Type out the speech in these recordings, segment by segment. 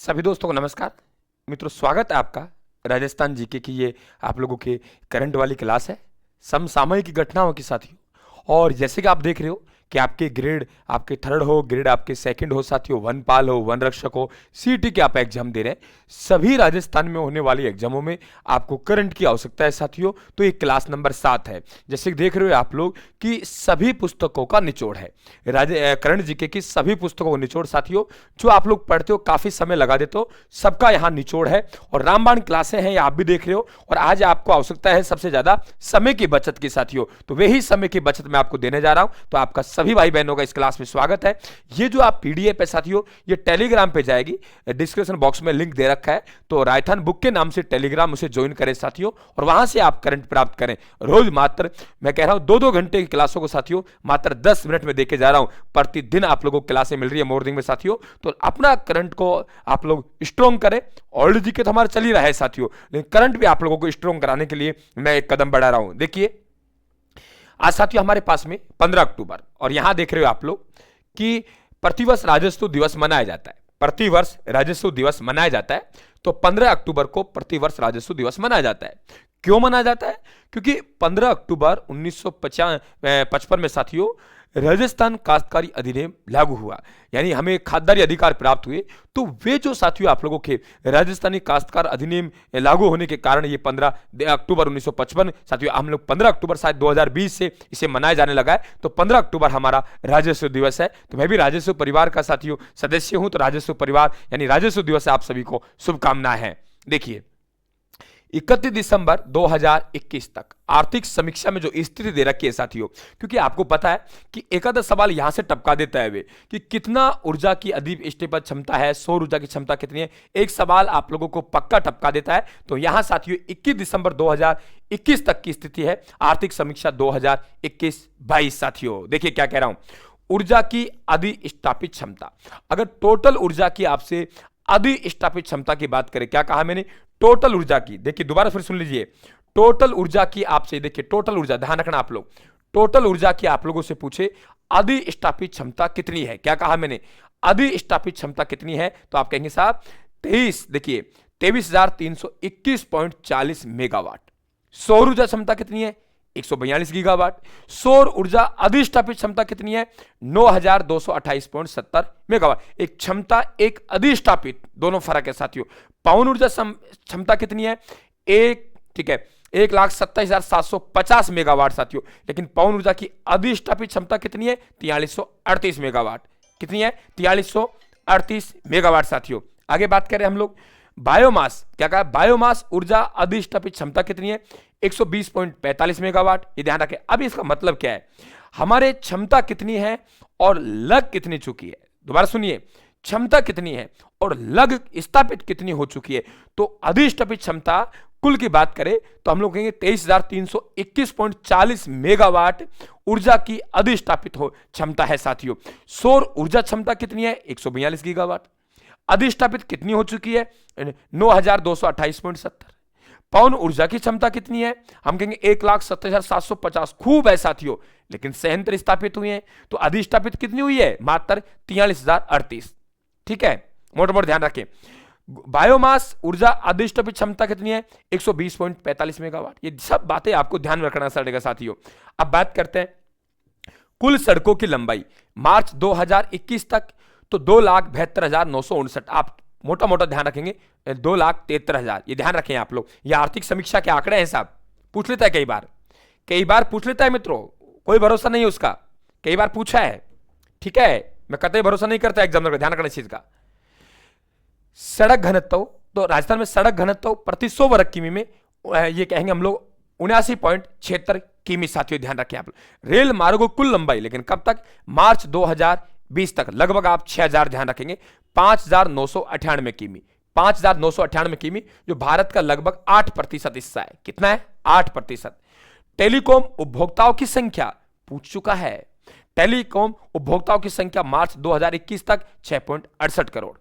सभी दोस्तों को नमस्कार। मित्रों, स्वागत है आपका राजस्थान जीके की ये आप लोगों के करंट वाली क्लास है समसामयिक घटनाओं के साथियों। और जैसे कि आप देख रहे हो कि आपके ग्रेड आपके थर्ड हो, ग्रेड आपके सेकंड हो साथियों, वनपाल हो, वन रक्षक हो, सीटी के आप एग्जाम दे रहे हैं। सभी राजस्थान में होने वाली एग्जामों में आपको करंट की आवश्यकता है साथियों। तो ये क्लास नंबर 7 है। जैसे कि देख रहे हो आप लोग कि सभी पुस्तकों का निचोड़ है, करंट जीके की सभी पुस्तकों का निचोड़ साथियों। जो आप लोग पढ़ते हो, काफी समय लगा देते हो, सबका यहाँ निचोड़ है। और रामबाण क्लासें हैं, ये आप भी देख रहे हो। और आज आपको आवश्यकता है सबसे ज्यादा समय की बचत की साथियों। तो वही समय की बचत मैं आपको देने जा रहा हूं। तो आपका सभी भाई बहनों का इस क्लास में स्वागत है। ये जो आप पीडीएफ है साथियों, ये टेलीग्राम पे जाएगी, डिस्क्रिप्शन बॉक्स में लिंक दे रखा है। तो रायथन बुक के नाम से टेलीग्राम उसे ज्वाइन करें साथियों, और वहां से आप करंट प्राप्त करें। रोज मात्र मैं कह रहा हूं 2-2 घंटे की क्लासों को साथियों मात्र 10 मिनट में देके जा रहा हूं। प्रतिदिन आप लोगों को क्लासें मिल रही है मॉर्निंग में साथियों। तो अपना करंट को आप लोग स्ट्रॉन्ग करें। ऑलरेडी जीके तो हमारा चल ही रहा है साथियों, लेकिन करंट भी आप लोगों को स्ट्रॉन्ग कराने के लिए मैं एक कदम बढ़ा रहा हूं। देखिए, आज साथियों हमारे पास में 15 अक्टूबर, और यहां देख रहे हो आप लोग कि प्रतिवर्ष राजस्व दिवस मनाया जाता है। प्रतिवर्ष राजस्व दिवस मनाया जाता है। तो 15 अक्टूबर को प्रतिवर्ष राजस्व दिवस मनाया जाता है। क्यों मनाया जाता है? क्योंकि 15 अक्टूबर 1955 में साथियों राजस्थान काश्तकारी अधिनियम लागू हुआ, यानी हमें खाद्यान्नी अधिकार प्राप्त हुए। तो वे जो साथियों आप लोगों के राजस्थानी काश्तकार अधिनियम लागू होने के कारण ये 15 अक्टूबर 1955 साथियों, हम लोग 15 अक्टूबर शायद 2020 से इसे मनाया जाने लगा है। तो 15 अक्टूबर हमारा राजस्व दिवस है। तो मैं भी राजस्व परिवार का साथियों सदस्य हूं। तो राजस्व परिवार यानी राजस्व दिवस से आप सभी को शुभकामनाएं हैं। देखिए, 31 दिसंबर 2021 तक आर्थिक समीक्षा में जो स्थिति दे रखी है साथियों, क्योंकि आपको पता है कि एक आधा सवाल यहां से टपका देता है वे कि कितना ऊर्जा की अधिक स्टेपल क्षमता है, सौर ऊर्जा की क्षमता कितनी है। एक सवाल आप लोगों को पक्का टपका देता है। तो यहां साथियों 21 दिसंबर 2021 तक की स्थिति है, आर्थिक समीक्षा 2021-22 साथियों। देखिए क्या कह रहा हूं, ऊर्जा की अधिष्ठापित क्षमता। अगर टोटल ऊर्जा की आपसे अधिष्ठापित क्षमता की बात करें, क्या कहा मैंने? टोटल ऊर्जा की। देखिए दोबारा फिर सुन लीजिए, टोटल ऊर्जा की आपसे, देखिए टोटल ऊर्जा, ध्यान रखना आप लोग, टोटल ऊर्जा की आप लोगों से पूछे अधिष्ठापित क्षमता कितनी है, क्या कहा मैंने? अधिष्ठापित क्षमता कितनी है? तो आप कहेंगे साहब 23,321.40 मेगावाट। सौर ऊर्जा क्षमता कितनी है? 142 गीगावाट। सौर ऊर्जा अधिष्ठापित क्षमता कितनी है? 9,228.70 मेगावाट। एक क्षमता, एक अधिष्ठापित, दोनों फर्क है साथियों। पवन ऊर्जा क्षमता कितनी है? ठीक है, 1,27,750 मेगावाट साथियों। लेकिन पवन ऊर्जा की अधिष्ठापित क्षमता कितनी है? 4338 मेगावाट। कितनी है? 4338 मेगावाट साथियों। आगे बात करें हम लोग बायोमास, क्या कहा? बायोमास ऊर्जा अधिष्ठापित क्षमता कितनी है? 120.45 मेगावाट। ये ध्यान रखें। अब इसका मतलब क्या है? हमारे क्षमता कितनी है और लग कितनी चुकी है? दोबारा सुनिए, क्षमता कितनी है और लग स्थापित कितनी हो चुकी है। तो अधिष्ठापित क्षमता कुल की बात करें तो हम लोग कहेंगे 23,321.40 मेगावाट ऊर्जा की अधिष्ठापित हो क्षमता है साथियों। सौर ऊर्जा क्षमता कितनी है? 142 गीगावाट। अधिष्ठापित कितनी हो चुकी है? 9,228.70। पवन ऊर्जा की क्षमता कितनी है? हम कहेंगे 1,70,750। खूब है साथियों, लेकिन संयंत्र स्थापित हुए हैं तो अधिष्ठापित कितनी हुई है? मात्र 43,038। ठीक है, मोटा मोटा ध्यान रखें। बायोमास ऊर्जा अधिष्ठापित क्षमता कितनी है? 120.45 मेगावाट। ये सब बातें आपको ध्यान में रखना पड़ेगा साथियों। अब बात करते हैं कुल सड़कों की लंबाई मार्च 2021 तक, तो 2,72,959। आप मोटा मोटा ध्यान रखेंगे 2,73,000। ये ध्यान रखें आप लोग, ये आर्थिक समीक्षा के आंकड़े हैं साहब। पूछ लेता है कई बार पूछ लेता है मित्रों, कोई भरोसा नहीं है उसका, कई बार पूछा है। ठीक है, मैं कतई भरोसा नहीं करता एग्जामिनर का, ध्यान रखना इस चीज का। सड़क घनत्व, तो राजस्थान में सड़क घनत्व प्रति 100 वर्ग किमी में ये कहेंगे हम लोग 79.76 किमी साथियों। ध्यान रखें आप लोग। रेल मार्गों कुल लंबाई, लेकिन कब तक? मार्च 2020 तक लगभग आप 6,000 ध्यान रखेंगे, 5,998 किमी। 5,998 किमी, जो भारत का लगभग 8% हिस्सा है। कितना है? 8%। टेलीकॉम उपभोक्ताओं की संख्या पूछ चुका है। टेलीकॉम उपभोक्ताओं की संख्या मार्च 2021 तक 6.68 करोड़।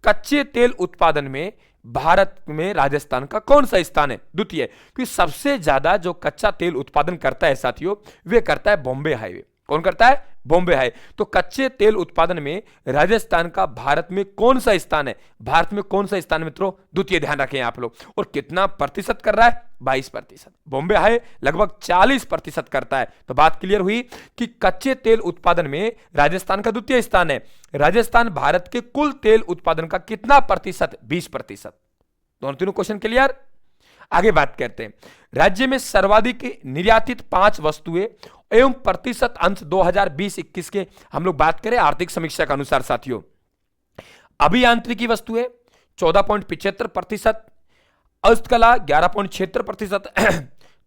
कच्चे तेल उत्पादन में भारत में राजस्थान का कौन सा स्थान है? द्वितीय। क्योंकि सबसे ज्यादा जो कच्चा तेल उत्पादन करता है साथियों, वे करता है बॉम्बे हाईवे। कौन करता है? बॉम्बे हाई। तो कच्चे तेल उत्पादन में राजस्थान का भारत में कौन सा स्थान है? भारत में कौन सा स्थान है मित्रों? द्वितीय, ध्यान रखें आप लोग। और कितना प्रतिशत कर रहा है? 22%। बॉम्बे हाई लगभग 40% करता है। तो बात क्लियर हुई कि कच्चे तेल उत्पादन में राजस्थान का द्वितीय स्थान है। राजस्थान भारत के कुल तेल उत्पादन का कितना प्रतिशत? 20%। दोनों तीनों क्वेश्चन क्लियर। आगे बात करते हैं, राज्य में सर्वाधिक निर्यातित 5 वस्तुएं एवं प्रतिशत अंश 2020-21 के हम लोग बात करें आर्थिक समीक्षा के अनुसार साथियों, अभियांत्रिकी वस्तुएं 14.75%, हस्तकला 11.76%,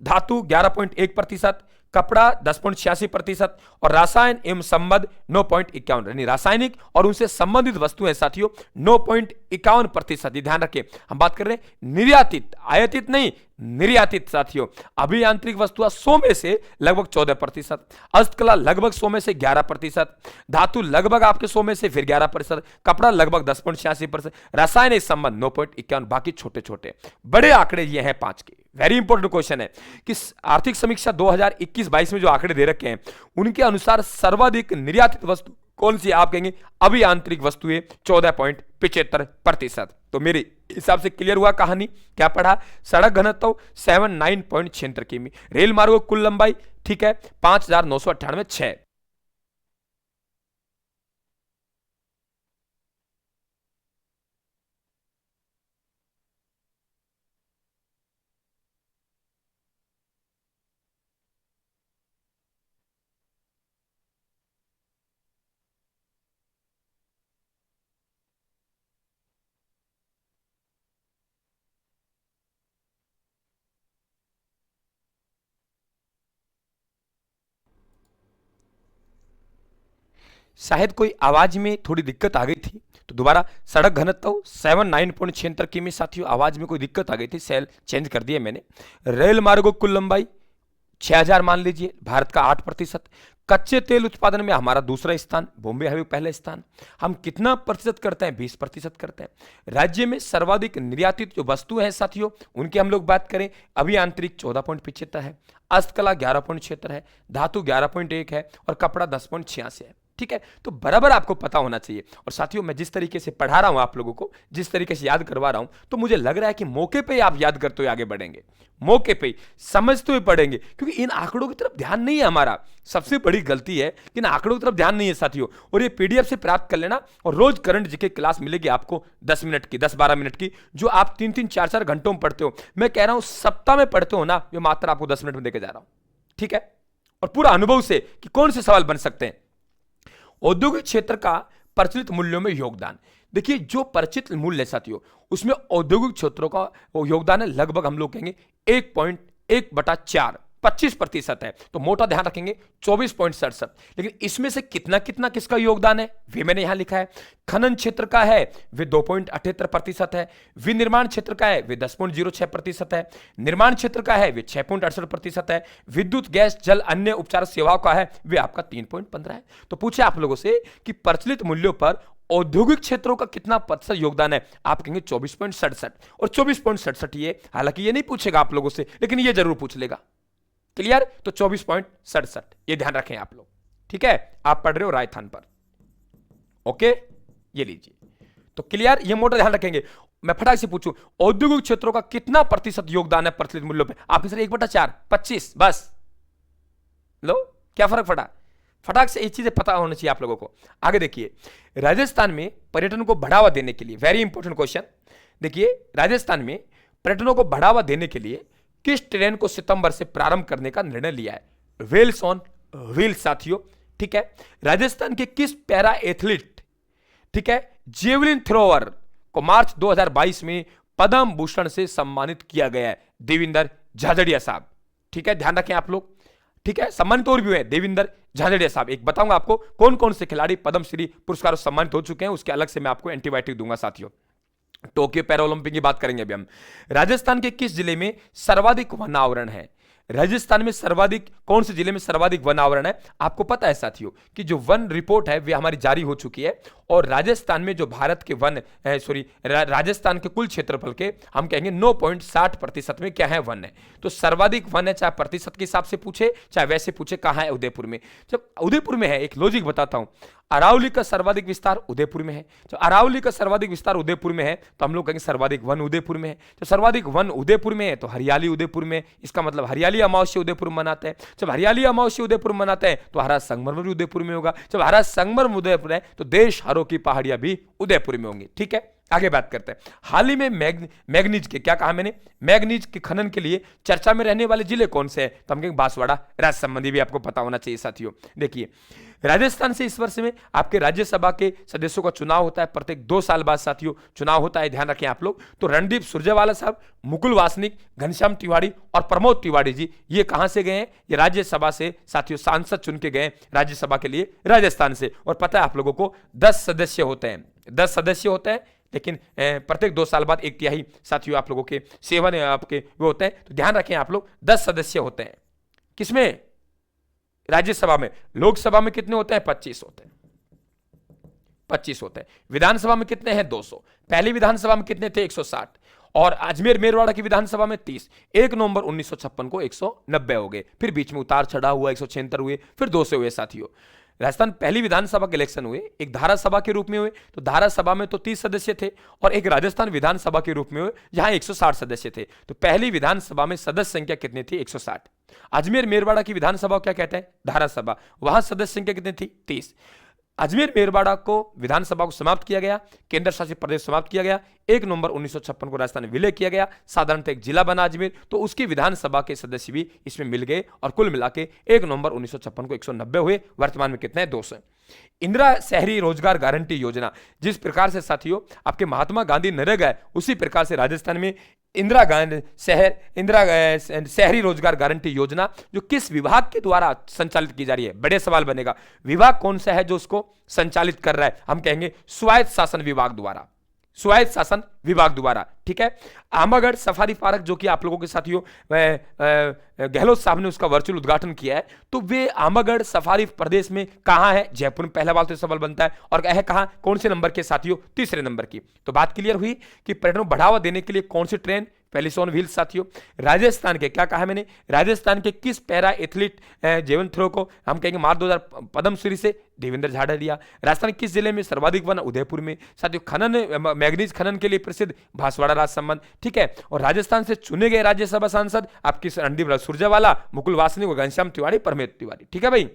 धातु 11.1%, कपड़ा 10.86% और रसायन एवं संबंध 9.51, यानी रासायनिक और उनसे संबंधित वस्तुएं साथियों 9.51%। ध्यान रखें, हम बात कर रहे हैं निर्यातित, आयातित नहीं, निर्यातित साथियों। अभियांत्रिक वस्तुएं 100 में से लगभग 14%, हस्तकला लगभग 100 में से 11%, धातु लगभग आपके 100 में से फिर 11%, कपड़ा लगभग 10.86%, रासायनिक संबंध 9.51, बाकी छोटे छोटे। बड़े आंकड़े ये हैं 5 के। वेरी इंपॉर्टेंट क्वेश्चन है कि आर्थिक समीक्षा 2021-22 में जो आंकड़े दे रखे हैं उनके अनुसार सर्वाधिक निर्यातित वस्तु कौन सी? आप कहेंगे अभियांत्रिक वस्तुएं 14.75%। तो मेरे हिसाब से क्लियर हुआ कहानी। क्या पढ़ा? सड़क घनत्व 79.76 किमी, रेल मार्गों की कुल लंबाई ठीक है 5,998 शायद कोई आवाज में थोड़ी दिक्कत आ गई थी, तो दोबारा सड़क घनत्व 79.76 किमी साथियों, आवाज में कोई दिक्कत आ गई थी, सेल चेंज कर दिया मैंने। रेल मार्गों की कुल लंबाई 6000 मान लीजिए, भारत का 8%। कच्चे तेल उत्पादन में हमारा दूसरा स्थान, बॉम्बे हाईवे पहला स्थान। हम कितना प्रतिशत करते हैं? 20% करते हैं। राज्य में सर्वाधिक निर्यातित जो वस्तु है साथियों उनकी हम लोग बात करें, अभियांत्रिक 14.75 है, हस्तकला 11.76 है, धातु 11.1 है और कपड़ा 10.86 है। ठीक है, तो बराबर आपको पता होना चाहिए। और साथियों मैं जिस तरीके से पढ़ा रहा हूं आप लोगों को, जिस तरीके से याद करवा रहा हूं, तो मुझे लग रहा है कि मौके पे ही आप याद करते हुए आगे बढ़ेंगे, मौके पे ही समझते हुए पढ़ेंगे, क्योंकि इन आंकड़ों की तरफ ध्यान नहीं है हमारा। सबसे बड़ी गलती है कि इन आंकड़ों की तरफ ध्यान नहीं है साथियों। और ये पीडीएफ से प्राप्त कर लेना, और रोज करंट जीके क्लास मिलेगी आपको 10 मिनट की, 10-12 मिनट की, जो आप 3-3, 4-4 घंटों में पढ़ते हो। मैं कह रहा हूं सप्ताह में पढ़ते हो ना, ये मात्र आपको 10 मिनट में देके जा रहा हूं। ठीक है, और पूरा अनुभव से कि कौन से सवाल बन सकते हैं। औद्योगिक क्षेत्र का प्रचलित मूल्यों में योगदान, देखिए जो प्रचलित मूल्य है साथियों उसमें औद्योगिक क्षेत्रों का योगदान है लगभग हम लोग कहेंगे 1.1/4, 25% है। तो मोटा ध्यान रखेंगे 24.67। लेकिन इसमें से कितना कितना किसका योगदान है वे मैंने यहां लिखा है। खनन क्षेत्र का है वे 2.78% है, विनिर्माण क्षेत्र का है वे 10.06% है, निर्माण क्षेत्र का है वे 6.68% है, विद्युत गैस जल अन्य उपचार सेवाओं का है वे आपका 3.15 है। तो पूछे आप लोगों से कि प्रचलित मूल्यों पर औद्योगिक क्षेत्रों का कितना प्रतिशत योगदान है, आप कहेंगे 24.67। और 24.67 ये, हालांकि ये नहीं पूछेगा आप लोगों से, लेकिन ये जरूर पूछ लेगा। क्लियर? तो 24.67 ये ध्यान रखें आप लोग। ठीक है, आप पढ़ रहे हो राजस्थान पर। ओके, ये लीजिए। तो क्लियर, ये मोटा ध्यान रखेंगे। मैं फटाक से पूछूं औद्योगिक क्षेत्रों का कितना प्रतिशत योगदान है प्रचलित मूल्यों पे, आपके सर 1/4, 25, बस लो, क्या फर्क पड़ा? फटाक से ये चीजें पता होनी चाहिए आप लोगों को। आगे देखिए, राजस्थान में पर्यटन को बढ़ावा देने के लिए, वेरी इंपॉर्टेंट क्वेश्चन, देखिए राजस्थान में पर्यटनों को बढ़ावा देने के लिए किस ट्रेन को सितंबर से प्रारंभ करने का निर्णय लिया है? व्हील्स ऑन व्हील्स साथियों। ठीक है, राजस्थान के किस पैरा एथलीट, ठीक है, जेवलिन थ्रोअर को मार्च 2022 में पद्म भूषण से सम्मानित किया गया है? देविंदर झाझड़िया साहब। ठीक है, ध्यान रखें आप लोग। ठीक है, सम्मानित और भी हुए देविंदर झाझड़िया साहब। एक बताऊंगा आपको कौन कौन से खिलाड़ी पद्मश्री पुरस्कार सम्मानित हो चुके हैं, उसके अलग से मैं आपको एंटीबायोटिक दूंगा साथियों। टोक्यो पैरालंपिक की बात करेंगे अभी हम। राजस्थान के किस जिले में सर्वाधिक वन आवरण है? राजस्थान में सर्वाधिक कौन से जिले में सर्वाधिक वन आवरण है? आपको पता है साथियों कि जो वन रिपोर्ट है वे हमारी जारी हो चुकी है, और राजस्थान में जो भारत के वन राजस्थान के कुल क्षेत्रफल के हम कहेंगे 9.60% में क्या है? वन है। तो सर्वाधिक वन है, चाहे प्रतिशत के हिसाब से पूछे चाहे वैसे पूछे। कहां है? उदयपुर में। जब उदयपुर में है, एक लॉजिक बताता हूं, अरावली का सर्वाधिक विस्तार उदयपुर में है। जब अरावली का सर्वाधिक विस्तार उदयपुर में है तो हम लोग कहेंगे सर्वाधिक वन उदयपुर में है। तो सर्वाधिक वन उदयपुर में है तो हरियाली उदयपुर में, इसका मतलब हरियाली अमावस्या उदयपुर में मनाते हैं। जब हरियाली अमावस्या उदयपुर में मनाते हैं तो हरा संगमरमर भी उदयपुर में होगा। जब हरा संगमरमर उदयपुर है तो देश हरों की पहाड़ियां भी उदयपुर में होंगी। ठीक है, आगे बात करते हैं। हाल ही में मैग्नीज के, क्या कहा मैंने? मैग्नीज के खनन के लिए चर्चा में रहने वाले जिले कौन से हैं? तो हम कहेंगे बांसवाड़ा। राज्य संबंधी भी आपको पता होना चाहिए साथियों। देखिए, राजस्थान से इस वर्ष में आपके राज्यसभा के सदस्यों का चुनाव होता है, प्रत्येक 2 साल बाद साथियों चुनाव होता है, ध्यान रखें आप लोग। तो रणदीप सुरजेवाला साहब, मुकुल वासनिक, घनश्याम तिवारी और प्रमोद तिवारी जी, ये कहां से गए हैं? ये राज्यसभा से साथियों सांसद चुन के गए राज्यसभा के लिए राजस्थान से। और पता है आप लोगों को 10 सदस्य होते हैं, 10 सदस्य होते हैं, लेकिन प्रत्येक 2 साल बाद 1/3 साथियों आप लोगों के सेवन आपके वो होते हैं। तो ध्यान रखें आप लोग, 10 सदस्य होते हैं। किसमें? राज्यसभा में। लोकसभा में कितने होते हैं? 25 होते हैं, 25 होते हैं। विधानसभा में कितने हैं? 200। पहली विधानसभा में कितने थे? 160। और अजमेर मेरवाड़ा की विधानसभा में 30। 1 नवंबर 1956 को 190 हो गए, फिर बीच में उतार चढ़ाव हुआ, 176 हुए, फिर 200 हुए साथियों। राजस्थान पहली विधानसभा के इलेक्शन हुए, एक धारा सभा के रूप में हुए, तो धारा सभा में तो 30 सदस्य थे, और एक राजस्थान विधानसभा के रूप में हुए जहां 160 सदस्य थे। तो पहली विधानसभा में सदस्य संख्या कितनी थी? 160। अजमेर मेरवाड़ा की विधानसभा क्या कहते हैं? धारा सभा। वहां सदस्य संख्या कितनी थी? 30। अजमेर मेरवाड़ा को विधानसभा को समाप्त किया गया, केंद्र शासित प्रदेश समाप्त किया गया। 1 नवंबर 1956 को राजस्थान विलय किया गया, साधारणतः एक जिला बना अजमेर, तो उसकी विधानसभा के सदस्य भी इसमें मिल गए, और कुल मिला के 1 नवंबर 1956 को 190 हुए। वर्तमान में कितने हैं? 200। इंदिरा शहरी रोजगार गारंटी योजना, जिस प्रकार से साथियों आपके महात्मा गांधी नरेगा है, उसी प्रकार से राजस्थान में इंदिरा शहरी रोजगार गारंटी योजना जो किस विभाग के द्वारा संचालित की जा रही है? बड़े सवाल बनेगा, विभाग कौन सा है जो उसको संचालित कर रहा है? हम कहेंगे स्वायत्त शासन विभाग द्वारा, स्वायत्त शासन विभाग द्वारा। ठीक है, आंबागढ़ सफारी पार्क जो कि आप लोगों के साथियों गहलोत साहब ने उसका वर्चुअल उद्घाटन किया है, तो वे आंबागढ़ सफारी प्रदेश में कहां है? जयपुर में। पहला बात तो सवाल बनता है, और है कहां? कौन से नंबर के साथियों? 3रे नंबर की। तो बात क्लियर हुई कि पर्यटन को बढ़ावा देने के लिए कौन सी ट्रेन? पेलिस ऑन व्हील्स साथियों। राजस्थान के, क्या कहा मैंने? राजस्थान के किस पैरा एथलीट जेवन थ्रो को हम कहेंगे मार्च 2000 पद्मश्री से देवेंद्र झाड़ा लिया? राजस्थान किस जिले में सर्वाधिक वन? उदयपुर में साथियों। खनन, मैग्नीज खनन के लिए प्रसिद्ध बांसवाड़ा राज संबंध। ठीक है, और राजस्थान से चुने गए राज्यसभा सांसद आपकी रणदीप सुरजेवाला, मुकुल वासनिक और घनश्याम तिवारी, प्रमोद तिवारी। ठीक है भाई,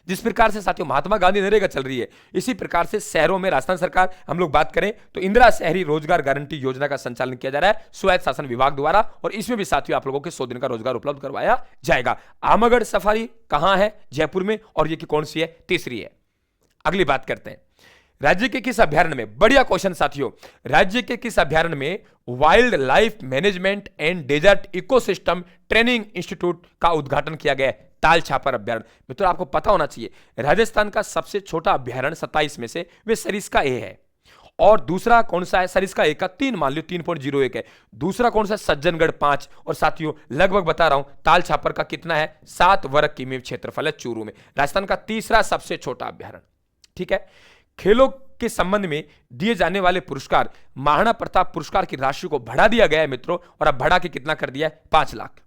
जिस प्रकार से साथियों महात्मा गांधी नरेगा चल रही है, इसी प्रकार से शहरों में राजस्थान सरकार, हम लोग बात करें तो इंदिरा शहरी रोजगार गारंटी योजना का संचालन किया जा रहा है स्वायत्त शासन विभाग द्वारा, और इसमें भी साथियों आप लोगों के 100 दिन का रोजगार उपलब्ध करवाया जाएगा। आमगढ़ सफारी कहां है? जयपुर में, और ये की कौन सी है? 3री है। अगली बात करते हैं, राज्य के किस अभ्यारण्य में? बढ़िया क्वेश्चन साथियों, राज्य के किस अभ्यारण्य में wild life management and desert ecosystem training institute का उद्घाटन किया गया? ताल छापर अभ्यारण्य। मित्रों आपको पता होना चाहिए, राजस्थान का सबसे छोटा अभ्यारण्य 27 में से वे सरिस्का ए है, और दूसरा कौन सा है? सरिस्का ए का 3 मान लो 3.01 है। दूसरा कौन सा? सज्जनगढ़ 5। और साथियों लगभग बता रहा हूं, ताल छापर का कितना है? 7 वर्ग किमी क्षेत्रफल है चूरू में। राजस्थान का तीसरा सबसे छोटा अभ्यारण्य। ठीक है, खेलों के संबंध में दिए जाने वाले पुरस्कार, महाराणा प्रताप पुरस्कार की राशि को बढ़ा दिया गया है मित्रों, और अब बढ़ा के कितना कर दिया है? 5 लाख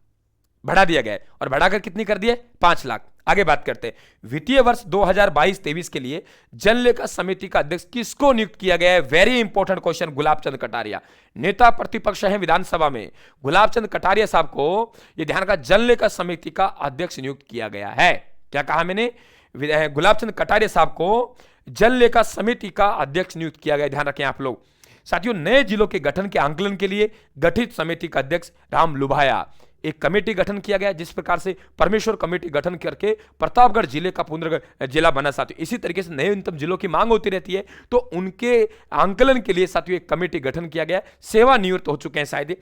बढ़ा दिया गया है, और बढ़ाकर कितनी कर दिया है? 5 लाख। आगे बात करते हैं, वित्तीय वर्ष 2022-23 के लिए जन लेखा समिति का अध्यक्ष किसको नियुक्त किया गया है? Very important question, Gulab Chand Kataria. नेता प्रतिपक्ष है विधानसभा में, गुलाब चंद कटारिया साहब को यह ध्यान का जन लेखा समिति का अध्यक्ष नियुक्त किया गया है। क्या कहा मैंने? गुलाब चंद कटारिया साहब को जन लेखा समिति का अध्यक्ष नियुक्त किया गया, ध्यान रखें आप लोग। साथियों नए जिलों के गठन के आंकलन के लिए गठित समिति का अध्यक्ष राम लुभाया। एक कमेटी गठन किया गया, जिस प्रकार से परमेश्वर कमेटी गठन करके प्रतापगढ़ जिले का पुनर्गठन जिला बना साथियों। इसी तरीके से नए जिलों की मांग होती रहती है, तो उनके आंकलन के लिए साथियों एक कमेटी गठन किया गया। सेवा निवृत्त हो चुके हैं शायद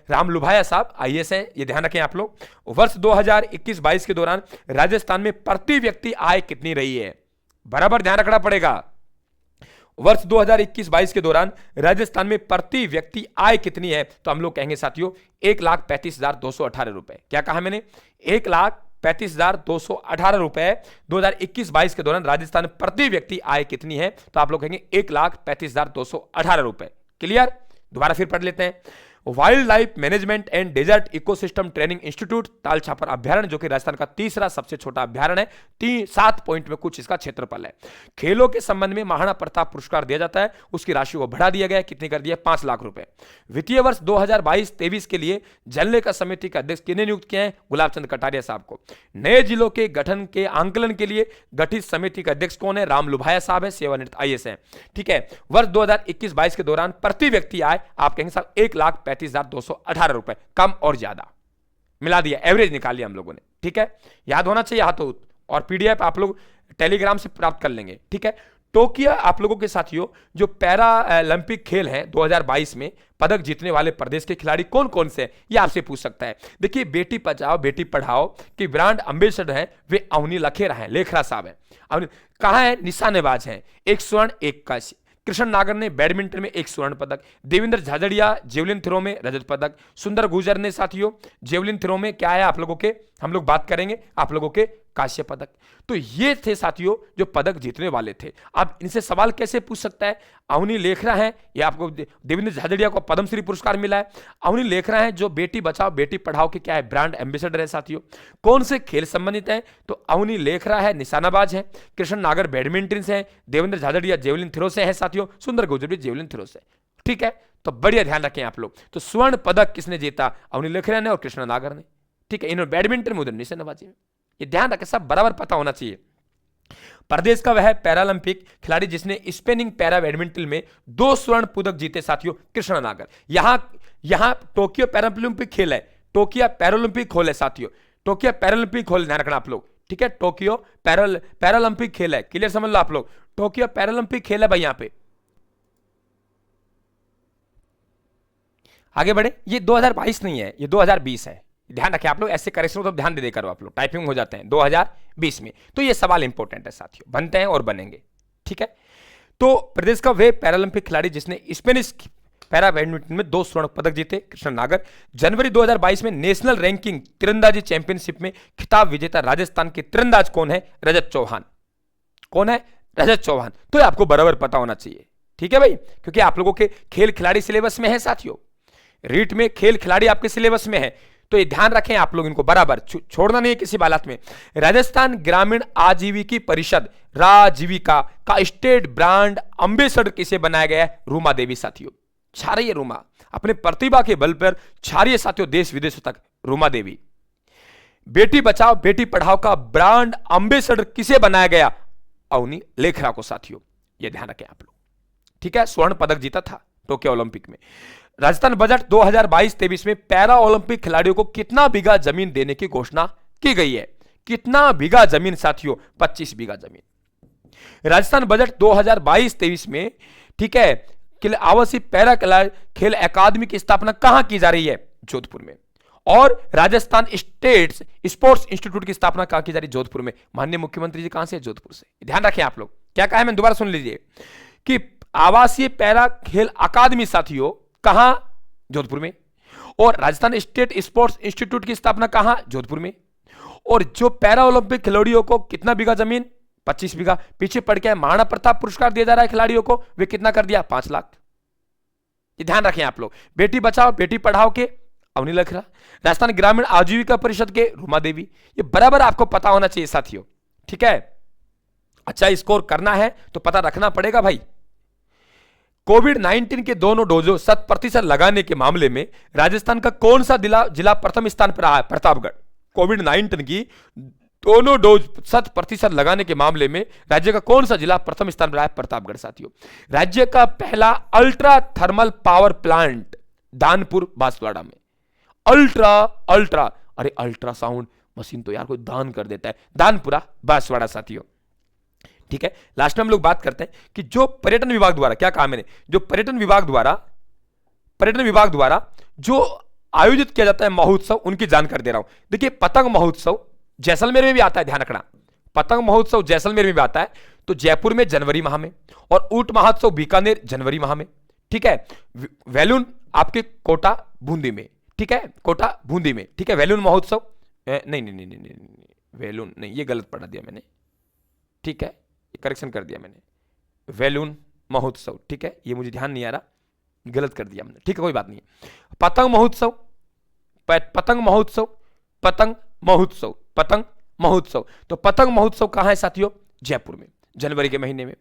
राम लुभाया साहब, IAS है, ये ध्यान रखें आप लोग। वर्ष 2021-22 के दौरान राजस्थान में प्रति व्यक्ति आय कितनी रही है? बराबर ध्यान रखना पड़ेगा। वर्ष 2021-22 के दौरान राजस्थान में प्रति व्यक्ति आय कितनी है? तो हम लोग कहेंगे साथियों 1,35,218 रुपए। क्या कहा मैंने? 1,35,218 रुपए 2021-22 के दौरान राजस्थान में प्रति व्यक्ति आय कितनी है? तो आप लोग कहेंगे 1,35,218 रुपए। क्लियर? दोबारा फिर पढ़ लेते हैं। Wild life management and desert ecosystem training institute Tal Chhapar अभ्यारण्य, जो कि राजस्थान का तीसरा सबसे छोटा अभ्यारण्य है, 7 पॉइंट में कुछ इसका क्षेत्रफल है। खेलों के संबंध में महाराणा प्रताप पुरस्कार दिया जाता है, उसकी राशि को बढ़ा दिया गया है। कितनी कर दिया? 5 लाख रुपए। वित्तीय वर्ष 2022-23 के लिए जनलेखा समिति का अध्यक्ष किन्हें नियुक्त किया है? गुलाब चंद कटारिया साहब को। नए जिलों के गठन के आंकलन के लिए गठित समिति का अध्यक्ष कौन है? राम लुभाया साहब है, सेवानिवृत्त IAS है। ठीक है। वर्ष 2021-22 के दौरान प्रति व्यक्ति आय आप कहेंगे साहब 1,35,218 रुपए। कम और ज्यादा मिला दिया, एवरेज निकाल लिया हम लोगों ने। ठीक है, याद होना चाहिए हाथों, और PDF आप लोग टेलीग्राम से प्राप्त कर लेंगे। ठीक है। टोक्यो आप लोगों के साथियों जो पैरा ओलंपिक खेल हैं 2022 में पदक जीतने वाले प्रदेश के खिलाड़ी कौन कौन से हैं, ये आपसे पूछ सकता है। देखिए, बेटी बचाओ बेटी पढ़ाओ के ब्रांड एम्बेसडर हैं वे अवनी लखेरा हैं, लेखरा साहब हैं। कहाँ है? निशानेबाज हैं, 1 स्वर्ण 1 कांस्य। कृष्ण नागर ने बैडमिंटन में 1 स्वर्ण पदक। देवेंद्र झाझड़िया जेवलिन थ्रो में रजत पदक। सुंदर गुर्जर ने साथियों जेवलिन थ्रो में क्या है आप लोगों के, हम लोग बात करेंगे आप लोगों के कांस्य पदक। तो ये थे साथियों जो पदक जीतने वाले थे। अब इनसे सवाल कैसे पूछ सकता है? अवनी लेखरा है, ये आपको देवेंद्र झाझड़िया को पद्मश्री पुरस्कार मिला है। अवनी लेखरा है जो बेटी बचाओ बेटी पढ़ाओ के क्या है? ब्रांड एम्बेसडर है साथियों। कौन से खेल संबंधित है? तो अवनी लेखरा है निशानाबाज है, कृष्ण नागर बैडमिंटन से है, देवेंद्र झाझड़िया जेवलिन थ्रो से है साथियों, सुंदर गुर्जर भी जेवलिन थ्रो से। ठीक है, तो बढ़िया ध्यान रखें आप लोग। तो स्वर्ण पदक किसने जीता? अवनी लेखरा ने और कृष्ण नागर ने। ठीक है, इन्होंने बैडमिंटन में, उधर निशानाबाजी में। ये ध्यान रखें, सब बराबर पता होना चाहिए। प्रदेश का वह पैरालंपिक खिलाड़ी जिसने स्पिनिंग पैरा बैडमिंटन में 2 स्वर्ण पदक जीते साथियों, कृष्ण नागर। यहां टोक्यो पैरालंपिक खेल है, टोक्यो पैरालंपिक खोल है साथियों, टोक्यो पैरालंपिक खोल, ध्यान रखना आप लोग। ठीक है, टोक्यो पैरालंपिक खेल है। क्लियर समझ लो आप लोग, टोक्यो पैरालंपिक खेल है भाई। यहां पे आगे बढ़े, ये 2022 नहीं है, ये 2020 है। ध्यान रखें आप लोग, ऐसे करेक्शन तो ध्यान दे करो आप लोग, टाइपिंग हो जाते हैं 2020 में। तो ये सवाल इंपॉर्टेंट है साथियों, बनते हैं और बनेंगे। ठीक है, तो प्रदेश का वे पैरालंपिक खिलाड़ी जिसने स्पेनिश पैरा बैडमिंटन में 2 स्वर्ण पदक जीते, कृष्ण नागर। जनवरी 2022 में नेशनल रैंकिंग तीरंदाजी चैंपियनशिप में खिताब विजेता राजस्थान के तीरंदाज कौन है? रजत चौहान। कौन है? रजत चौहान। तो आपको बराबर पता होना चाहिए। ठीक है भाई, क्योंकि आप लोगों के खेल खिलाड़ी सिलेबस में है साथियों, रीट में खेल खिलाड़ी आपके सिलेबस में है। तो ये ध्यान रखें आप लोग, इनको बराबर छोड़ना नहीं है किसी हालत में। राजस्थान ग्रामीण आजीविकी परिषद राजीविका का स्टेट ब्रांड एम्बेसडर किसे बनाया गया है? रूमा देवी साथियों। छा रही है रूमा, अपने प्रतिभा के बल पर छा रही है साथियों देश विदेशों तक रूमा देवी। बेटी बचाओ बेटी पढ़ाओ का ब्रांड एम्बेसडर किसे बनाया गया? अवनी लेखरा को साथियों, यह ध्यान रखें आप लोग। ठीक है, स्वर्ण पदक जीता था टोक्यो ओलंपिक में। राजस्थान बजट 2022-23 में पैरा ओलंपिक खिलाड़ियों को कितना बीघा जमीन देने की घोषणा की गई है? कितना बीघा जमीन साथियों? 25 बीघा जमीन। राजस्थान बजट 2022-23 में, ठीक है, आवासीय पैरा खेल अकादमी की स्थापना कहां की जा रही है? जोधपुर में। और राजस्थान स्टेट स्पोर्ट्स इंस्टीट्यूट की स्थापना कहां की जा रही है? जोधपुर में। माननीय मुख्यमंत्री जी कहां से? जोधपुर से। ध्यान रखें आप लोग, क्या कहा है मैंने, दोबारा सुन लीजिए कि आवासीय पैरा खेल अकादमी साथियों कहां? जोधपुर में। और राजस्थान स्टेट स्पोर्ट्स इंस्टीट्यूट की स्थापना कहां? जोधपुर में। और जो पैरा ओलंपिक खिलाड़ियों को कितना बीघा जमीन? 25 बीघा। पीछे पड़ के महाराणा प्रताप पुरस्कार दिया जा रहा है खिलाड़ियों को, वे कितना कर दिया? 5 लाख। ये ध्यान रखें आप लोग। बेटी बचाओ बेटी पढ़ाओ के अवनी लखरा, राजस्थान ग्रामीण आजीविका परिषद के रूमा देवी। ये बराबर आपको पता होना चाहिए साथियों। ठीक है, अच्छा स्कोर करना है तो पता रखना पड़ेगा भाई। कोविड-19 के दोनों डोजों 100% लगाने के मामले में राजस्थान का कौन सा जिला प्रथम स्थान पर रहा है? प्रतापगढ़। कोविड-19 की दोनों डोज 100% लगाने के मामले में राज्य का कौन सा जिला प्रथम स्थान पर रहा है? प्रतापगढ़ साथियों। राज्य का पहला ultra thermal power plant Danpur Banswara में। अल्ट्रा अरे अल्ट्रासाउंड मशीन तो यार कोई दान कर देता है, दानपुरा बांसवाड़ा साथियों। ठीक है, लास्ट में हम लोग बात करते हैं कि जो पर्यटन विभाग द्वारा, क्या कहा मैंने, जो पर्यटन विभाग द्वारा जो आयोजित किया जाता है महोत्सव, उनकी जानकारी दे रहा हूं। देखिए, पतंग महोत्सव जैसलमेर में भी आता है, ध्यान रखना, पतंग महोत्सव जैसलमेर में भी आता है। तो जयपुर में जनवरी माह में, और ऊंट महोत्सव बीकानेर जनवरी माह में, ठीक है। वैलून आपके कोटा बूंदी में, ठीक है, कोटा बूंदी में, ठीक है। वैलून महोत्सव नहीं नहीं नहीं नहीं नहीं, वैलून नहीं, ये गलत पढ़ा दिया मैंने, ठीक है, करेक्शन कर दिया मैंने, वैलून महोत्सव, ठीक है, ये मुझे ध्यान नहीं आ रहा, गलत कर दिया हमने, ठीक है, कोई बात नहीं। पतंग महोत्सव, पतंग महोत्सव, पतंग महोत्सव, पतंग महोत्सव, तो पतंग महोत्सव कहां है साथियों? जयपुर में, जनवरी के महीने में।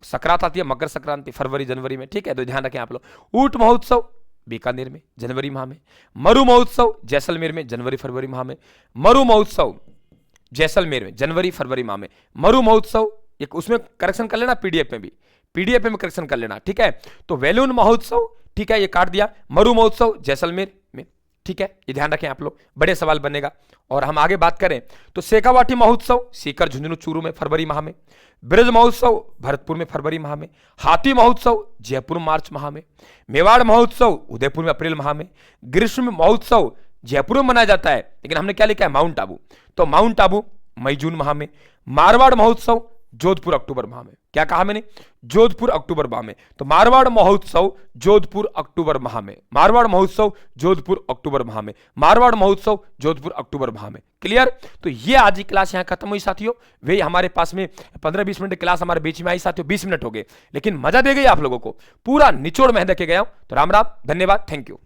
संक्रांत आती है मकर संक्रांति, फरवरी जनवरी में, ठीक है, तो ध्यान रखें आप लोग। ऊंट महोत्सव बीकानेर में जनवरी माह में। मरु महोत्सव जैसलमेर में जनवरी फरवरी माह में। मरु महोत्सव जैसलमेर में जनवरी फरवरी माह में। मरु महोत्सव, एक उसमें करेक्शन कर लेना, पीडीएफ में भी, पीडीएफ में करेक्शन कर लेना, ठीक है। तो वैलून महोत्सव, ठीक है, ये काट दिया। मरु महोत्सव जैसलमेर में, ठीक है, ये ध्यान रखें आप लोग, बड़े सवाल बनेगा। और हम आगे बात करें तो शेखावाटी महोत्सव सीकर झुंझुनू चूरू में फरवरी माह में। ब्रज महोत्सव भरतपुर में फरवरी माह में। हाथी महोत्सव जयपुर मार्च माह में। मेवाड़ महोत्सव उदयपुर में अप्रैल माह में। ग्रीष्म महोत्सव जयपुर में मनाया जाता है, लेकिन हमने क्या लिखा है? माउंट आबू, तो माउंट आबू मई जून माह में। मारवाड़ महोत्सव जोधपुर अक्टूबर माह में। क्या कहा मैंने? जोधपुर अक्टूबर माह में। तो मारवाड़ महोत्सव जोधपुर अक्टूबर माह में। मारवाड़ महोत्सव जोधपुर अक्टूबर माह में। मारवाड़ महोत्सव जोधपुर अक्टूबर माह में। क्लियर? तो ये आज की क्लास यहाँ खत्म हुई साथियों। वे हमारे पास में 15-20 मिनट की क्लास हमारे बीच में आई साथियों, 20 मिनट हो गए, लेकिन मजा दे गई आप लोगों को, पूरा निचोड़ में देखे गया हूं। तो राम राम, धन्यवाद, थैंक यू।